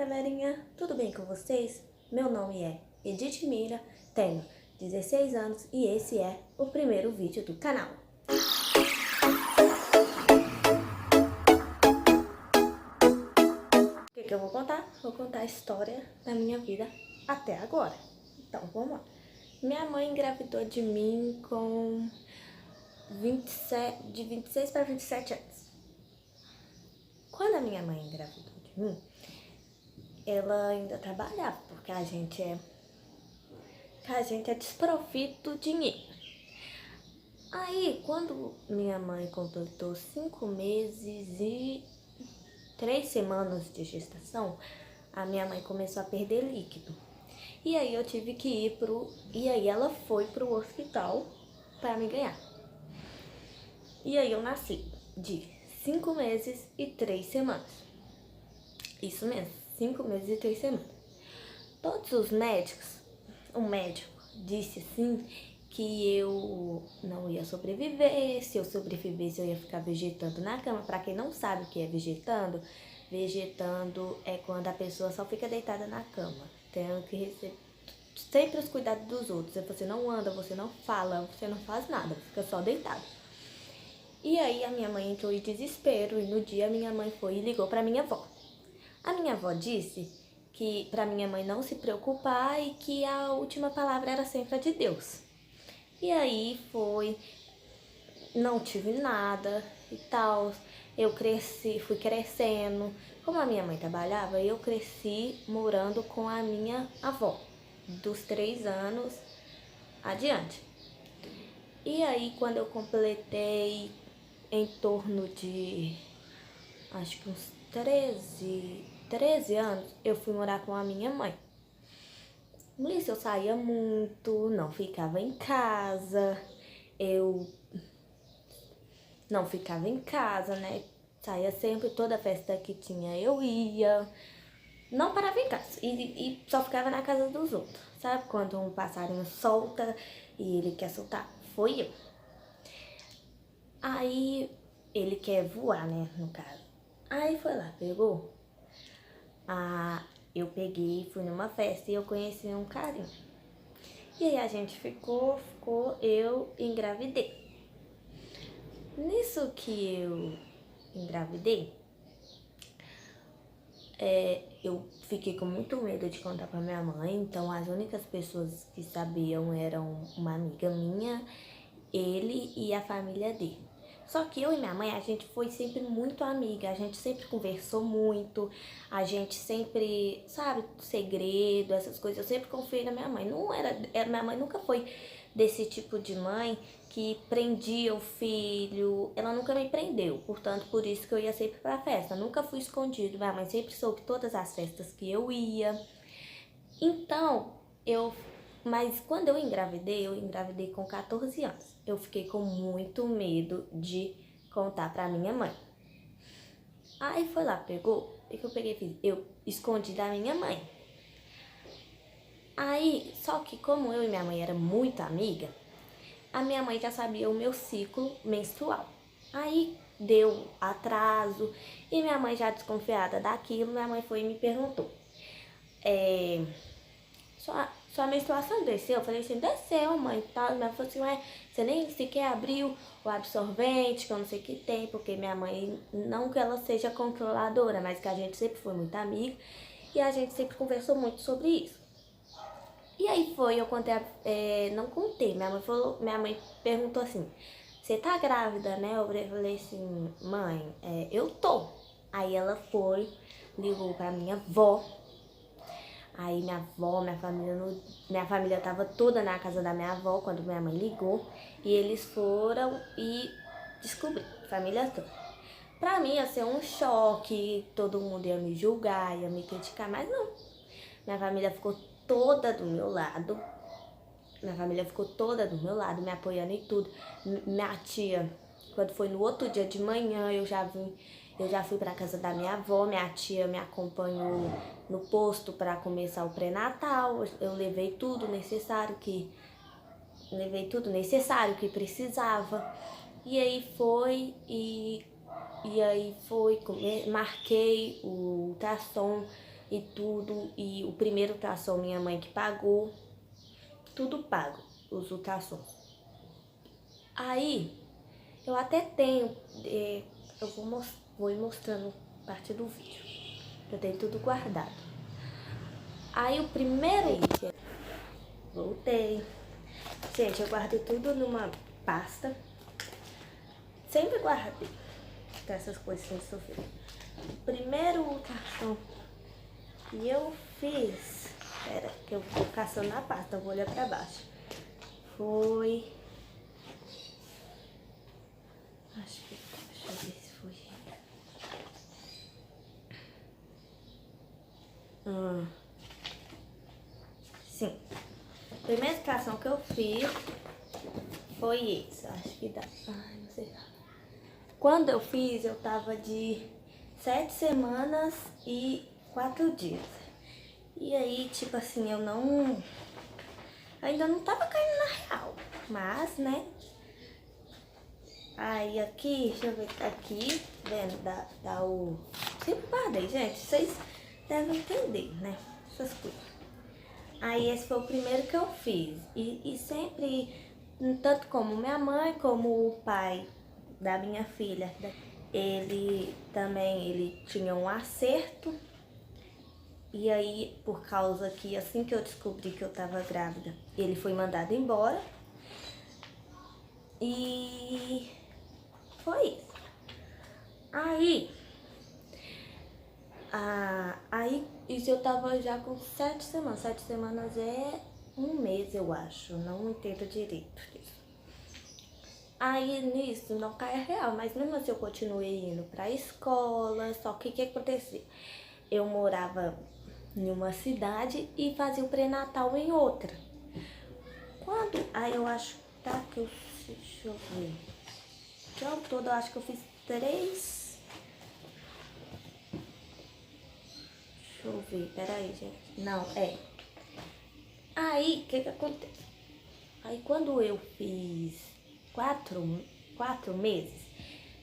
galerinha, tudo bem com vocês? Meu nome é Edith Mira, tenho 16 anos e esse é o primeiro vídeo do canal. O que eu vou contar? Vou contar a história da minha vida até agora. Então, vamos lá. Minha mãe engravidou de mim com de 26 para 27 anos. Quando a minha mãe engravidou de mim, ela ainda trabalhava, porque a gente é desprovido do dinheiro. Aí, quando minha mãe completou 5 meses e 3 semanas de gestação, a minha mãe começou a perder líquido. E aí eu tive que ir E aí ela foi pro hospital para me ganhar. E aí eu nasci de 5 meses e 3 semanas. Isso mesmo, 5 meses e 3 semanas. Todos os médicos, o médico disse assim que eu não ia sobreviver. Se eu sobrevivesse, eu ia ficar vegetando na cama. Pra quem não sabe o que é vegetando, vegetando é quando a pessoa só fica deitada na cama, tendo que receber sempre os cuidados dos outros. Você não anda, você não fala, você não faz nada, fica só deitado. E aí a minha mãe entrou em desespero e no dia a minha mãe foi e ligou pra minha avó. A minha avó disse que pra minha mãe não se preocupar e que a última palavra era sempre a de Deus. E aí não tive nada e tal. Eu fui crescendo. Como a minha mãe trabalhava, eu cresci morando com a minha avó, dos 3 anos adiante. E aí, quando eu completei em torno de, acho que uns 13 anos, eu fui morar com a minha mãe. Nisso eu saía muito, não ficava em casa, né? Saía sempre, toda festa que tinha eu ia. Não parava em casa e só ficava na casa dos outros. Sabe quando um passarinho solta e ele quer soltar? Foi eu. Aí ele quer voar, né, no caso. Aí foi lá, pegou. Eu peguei, fui numa festa e eu conheci um carinha. E aí a gente ficou, eu engravidei. Nisso que eu engravidei, eu fiquei com muito medo de contar pra minha mãe. Então as únicas pessoas que sabiam eram uma amiga minha, ele e a família dele. Só que eu e minha mãe, a gente foi sempre muito amiga, a gente sempre conversou muito, a gente sempre, sabe, segredo, essas coisas, eu sempre confiei na minha mãe. Minha mãe nunca foi desse tipo de mãe que prendia o filho, ela nunca me prendeu, portanto, por isso que eu ia sempre pra festa, nunca fui escondido, minha mãe sempre soube todas as festas que eu ia. Então, mas quando eu engravidei com 14 anos. Eu fiquei com muito medo de contar pra minha mãe. Aí foi lá, pegou, o que eu peguei e fiz? Eu escondi da minha mãe. Aí, só que como eu e minha mãe era muito amiga, a minha mãe já sabia o meu ciclo menstrual. Aí deu atraso e minha mãe já desconfiada daquilo, minha mãe foi e me perguntou. Sua menstruação desceu? Eu falei assim, desceu, mãe, tal. Minha mãe falou assim, ué, você nem sequer abriu o absorvente, que eu não sei o que tem, porque minha mãe, não que ela seja controladora, mas que a gente sempre foi muito amiga e a gente sempre conversou muito sobre isso. E aí eu contei, não contei, minha mãe perguntou assim, você tá grávida, né? Eu falei assim, mãe, eu tô. Aí ela ligou pra minha avó. Aí minha família tava toda na casa da minha avó quando minha mãe ligou. E eles foram e descobriram, família toda. Pra mim ia ser um choque, todo mundo ia me julgar, ia me criticar, mas não. Minha família ficou toda do meu lado. Me apoiando em tudo. Minha tia, quando foi no outro dia de manhã, eu já fui pra casa da minha avó, minha tia me acompanhou no posto para começar o pré-natal. Eu levei tudo necessário que precisava. E aí marquei o ultrassom e tudo. E o primeiro ultrassom minha mãe que pagou. Tudo pago, os ultrassons. Aí, eu até tenho, eu vou ir mostrando parte do vídeo. Eu tenho tudo guardado. Aí o primeiro, voltei. Gente, eu guardo tudo numa pasta. Sempre guardei essas coisas sem sofrer. O primeiro ultrassom que eu fiz, espera que eu vou caçando na pasta, eu vou olhar pra baixo. Foi... Acho que... Deixa eu ver se foi... Sim. A primeira ultrassom que eu fiz foi esse. Acho que dá... Ai, não sei. Quando eu fiz, eu tava de 7 semanas e 4 dias. E aí, tipo assim, eu não... Ainda não tava caindo na real. Mas, né? Aí aqui, deixa eu ver, aqui, vendo, dá o... Sempre guardei, gente, vocês devem entender, né, essas coisas. Aí esse foi o primeiro que eu fiz, e sempre, tanto como minha mãe, como o pai da minha filha, ele tinha um acerto. E aí, por causa que assim que eu descobri que eu tava grávida, ele foi mandado embora. E... foi isso. Aí isso eu tava já com 7 semanas. 7 semanas é um mês, eu acho. Não entendo direito disso. Aí nisso não cai real, mas mesmo assim eu continuei indo pra escola. Só que o que aconteceu? Eu morava em uma cidade e fazia o pré-natal em outra. Aí eu acho, tá, que eu... Deixa eu ver. Que ao todo eu acho que eu fiz 3. Deixa eu ver, peraí, gente. Não, é. Aí, o que acontece? Aí quando eu fiz 4 meses,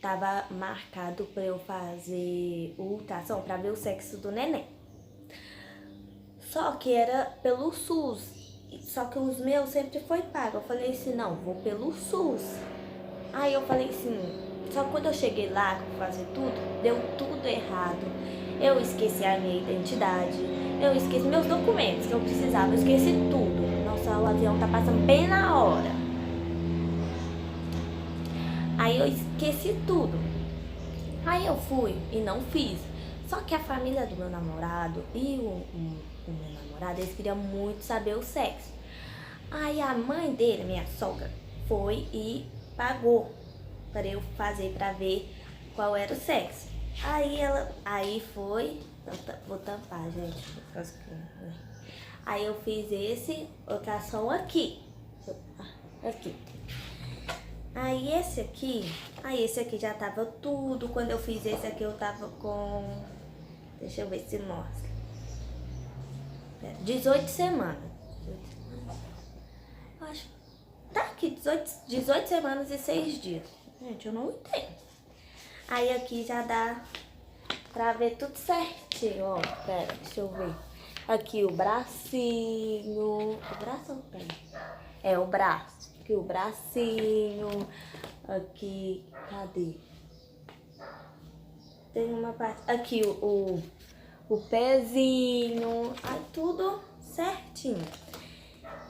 tava marcado pra eu fazer o ultrassom pra ver o sexo do neném. Só que era pelo SUS. Só que os meus sempre foi pago. Eu falei assim, não, vou pelo SUS. Aí eu falei assim, só que quando eu cheguei lá pra fazer tudo, deu tudo errado. Eu esqueci a minha identidade, eu esqueci meus documentos que eu precisava, eu esqueci tudo. Nossa, o avião tá passando bem na hora. Aí eu esqueci tudo. Aí eu fui e não fiz. Só que a família do meu namorado e o meu namorado, eles queriam muito saber o sexo. Aí a mãe dele, minha sogra, foi e pagou para eu fazer, para ver qual era o sexo. Aí foi, vou tampar, gente. Aí eu fiz esse ultrassom aqui. Aí esse aqui já tava tudo. Quando eu fiz esse aqui eu tava com, deixa eu ver se mostra, 18 semanas. Acho, tá aqui, 18 semanas e 6 dias. Gente, eu não entendo. Aí aqui já dá pra ver tudo certinho, ó. Pera, deixa eu ver. Aqui o bracinho. O braço ou o pé? É, o braço. Aqui o bracinho. Aqui, cadê? Tem uma parte. Aqui o pezinho. Aí tudo certinho.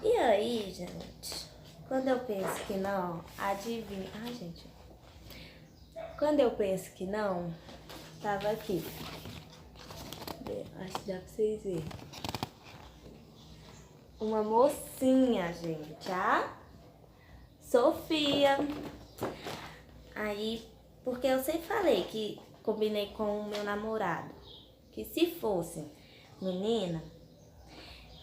E aí, gente, quando eu penso que não, adivinha. Ai, gente. Quando eu penso que não, tava aqui. Acho que dá pra vocês verem. Uma mocinha, gente, a Sofia. Aí, porque eu sempre falei que combinei com o meu namorado, que se fosse menina,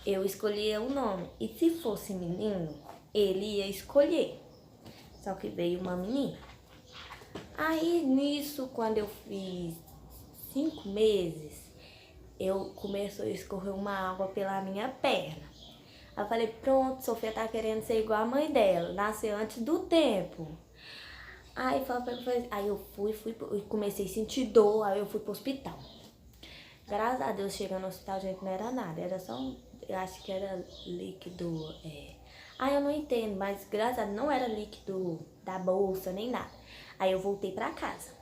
eu escolhia o nome. E se fosse menino, ele ia escolher. Só que veio uma menina. Aí, nisso, quando eu fiz 5 meses, começou a escorrer uma água pela minha perna. Aí eu falei, pronto, Sofia tá querendo ser igual a mãe dela, nasceu antes do tempo. Aí eu fui e comecei a sentir dor, aí eu fui pro hospital. Graças a Deus, chegando no hospital, gente, não era nada. Era só eu acho que era líquido. Eu não entendo, mas graças a Deus não era líquido da bolsa, nem nada. Aí eu voltei pra casa.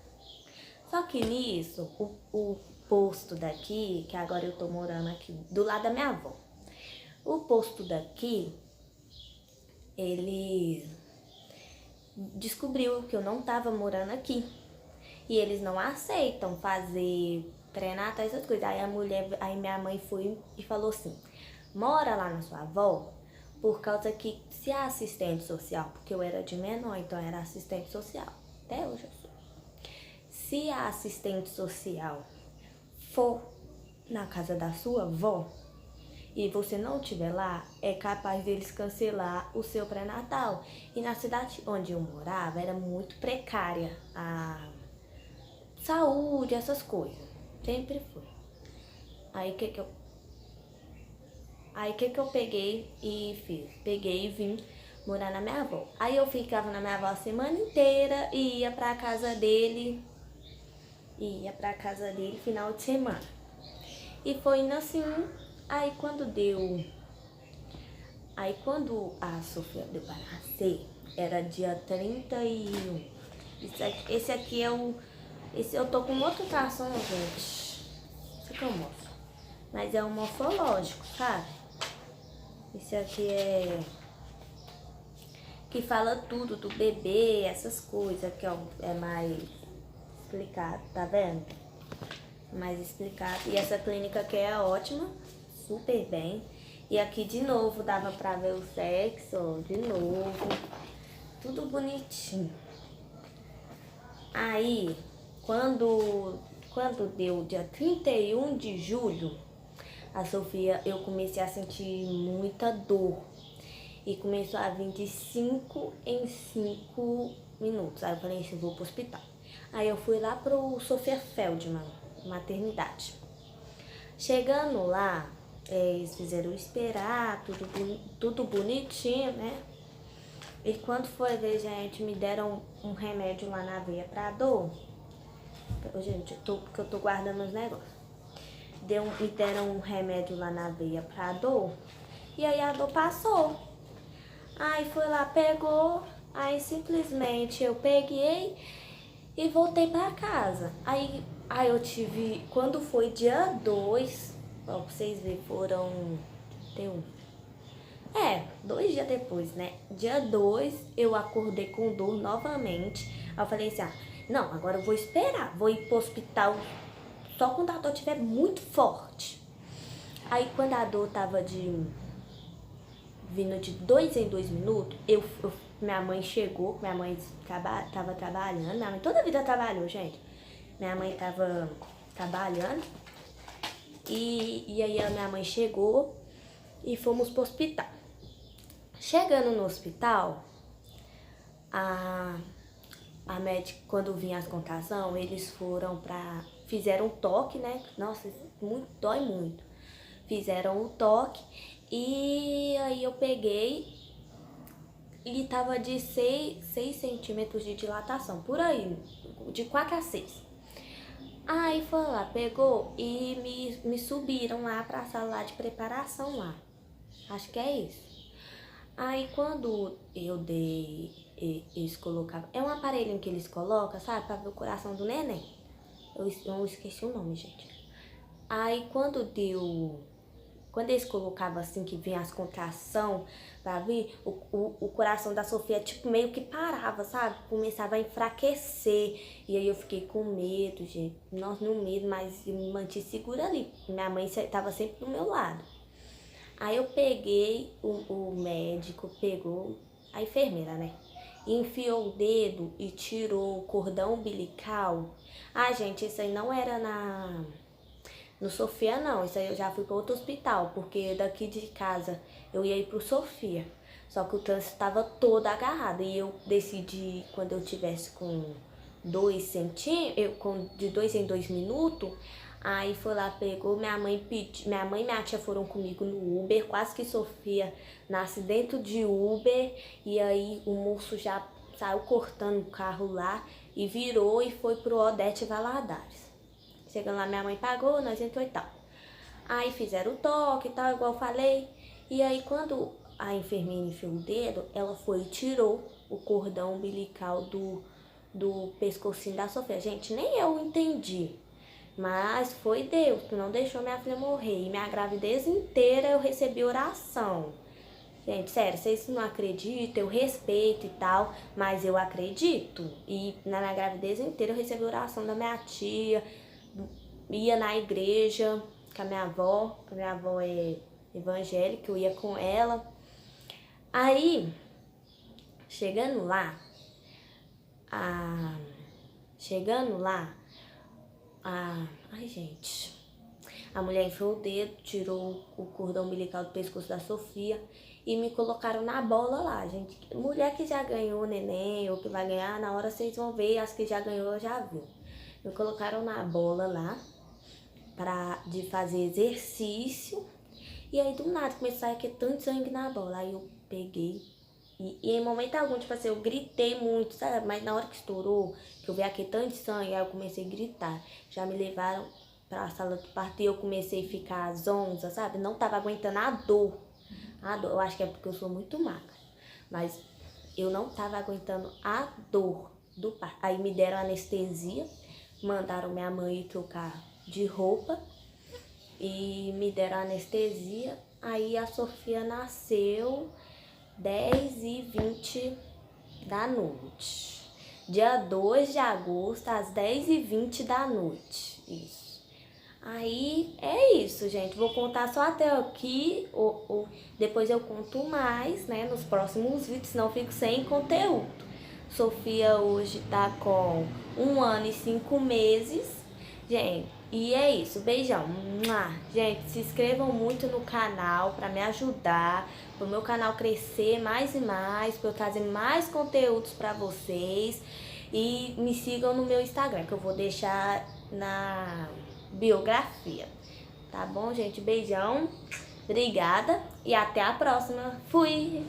Só que nisso, o posto daqui, que agora eu tô morando aqui do lado da minha avó. O posto daqui, ele descobriu que eu não tava morando aqui. E eles não aceitam fazer pré-natal, essas coisas. Aí minha mãe foi e falou assim: mora lá na sua avó, por causa que se a assistente social, porque eu era de menor, então era assistente social, até hoje eu sou. Se a assistente social for na casa da sua avó e você não estiver lá, é capaz deles cancelar o seu pré-natal. E na cidade onde eu morava era muito precária a saúde, essas coisas. Sempre foi. Aí o que eu peguei e fiz? Peguei e vim morar na minha avó. Aí eu ficava na minha avó a semana inteira e ia pra casa dele. Final de semana. E foi indo assim. Aí quando a Sofia deu pra nascer, era dia 31. Esse aqui é o. Esse eu tô com outro ultrassom, gente. Isso que eu mostro. Mas é um morfológico, sabe? Esse aqui é que fala tudo do bebê, essas coisas, que é mais explicado, tá vendo? Mais explicado. E essa clínica aqui é ótima, super bem. E aqui de novo dava pra ver o sexo, ó, de novo. Tudo bonitinho. Aí, quando deu dia 31 de julho, a Sofia, eu comecei a sentir muita dor. E começou a vir de 5 em 5 minutos. Aí eu falei assim, vou pro hospital. Aí eu fui lá pro Sofia Feldman, maternidade. Chegando lá, eles fizeram esperar, tudo bonitinho, né? E quando foi ver, gente, me deram um remédio lá na veia pra dor. Gente, porque eu tô guardando os negócios. Me deram um remédio lá na veia pra dor. E aí a dor passou. Aí foi lá, pegou. Aí simplesmente eu peguei e voltei pra casa. Aí eu tive. Quando foi dia 2, ó, pra vocês verem, foram. Tem 2 dias depois, né? Dia 2 eu acordei com dor novamente. Aí eu falei assim: não, agora eu vou esperar. Vou ir pro hospital só quando a dor estiver muito forte. Aí quando a dor tava vindo de 2 em 2 minutos, minha mãe chegou, minha mãe tava trabalhando, minha mãe toda a vida trabalhou, gente. Minha mãe tava trabalhando e aí a minha mãe chegou e fomos pro hospital. Chegando no hospital, a médica, quando vinha as contrações, eles fizeram um toque, né? Nossa, dói muito. Fizeram o toque e aí eu peguei e tava de 6 centímetros de dilatação, por aí, de 4 a 6. Aí foi lá, pegou e me subiram lá pra sala lá de preparação lá. Acho que é isso. Aí quando eu dei, eles colocavam, é um aparelhinho que eles colocam, sabe, pra ver o coração do neném. Eu esqueci o nome, gente. Aí quando eles colocavam assim, que vinha as contrações pra vir, o coração da Sofia, tipo, meio que parava, sabe? Começava a enfraquecer. E aí eu fiquei com medo, gente. Nossa, no medo, mas eu me mantive segura ali. Minha mãe tava sempre do meu lado. Aí eu peguei, o médico pegou, a enfermeira, né? Enfiou o dedo e tirou o cordão umbilical. Gente, isso aí não era no Sofia, não. Isso aí eu já fui para outro hospital, porque daqui de casa eu ia ir pro Sofia. Só que o trânsito estava todo agarrado. E eu decidi, quando eu tivesse com 2 centímetros, de 2 em 2 minutos, aí foi lá, pegou, minha mãe e minha tia foram comigo no Uber, quase que Sofia nasce dentro de Uber, e aí o moço já saiu cortando o carro lá, e virou e foi pro Odete Valadares. Chegando lá, minha mãe pagou, nós entrou e tal. Aí fizeram o toque e tal, igual eu falei. E aí quando a enfermeira enfiou o dedo, ela foi e tirou o cordão umbilical do pescocinho da Sofia. Gente, nem eu entendi. Mas foi Deus que não deixou minha filha morrer. E minha gravidez inteira eu recebi oração. Gente, sério, vocês não acreditam, eu respeito e tal, mas eu acredito. E na minha gravidez inteira eu recebi oração da minha tia, ia na igreja com a minha avó é evangélica, eu ia com ela. Aí, chegando lá, ai gente, a mulher enfiou o dedo, tirou o cordão umbilical do pescoço da Sofia e me colocaram na bola lá, gente. Mulher que já ganhou neném ou que vai ganhar, na hora vocês vão ver, as que já ganhou já viu. Me colocaram na bola lá de fazer exercício e aí do nada começou a sair tanto sangue na bola. Aí eu peguei e em momento algum, tipo assim, eu gritei muito, sabe? Mas na hora que estourou, que eu vi aquele tanto de sangue, aí eu comecei a gritar. Já me levaram pra sala do parto e eu comecei a ficar zonza, sabe? Não tava aguentando a dor. Eu acho que é porque eu sou muito magra. Mas eu não tava aguentando a dor do parto. Aí me deram anestesia, mandaram minha mãe ir trocar de roupa e me deram anestesia. Aí a Sofia nasceu 10h20 da noite. Dia 2 de agosto, às 10h20 da noite. Isso. Aí é isso, gente. Vou contar só até aqui. Depois eu conto mais, né? Nos próximos vídeos, senão eu fico sem conteúdo. Sofia hoje tá com 1 ano e 5 meses. Gente, e é isso. Beijão. Gente, se inscrevam muito no canal pra me ajudar, pro meu canal crescer mais e mais, pra eu trazer mais conteúdos pra vocês. E me sigam no meu Instagram, que eu vou deixar na biografia. Tá bom, gente? Beijão. Obrigada e até a próxima. Fui!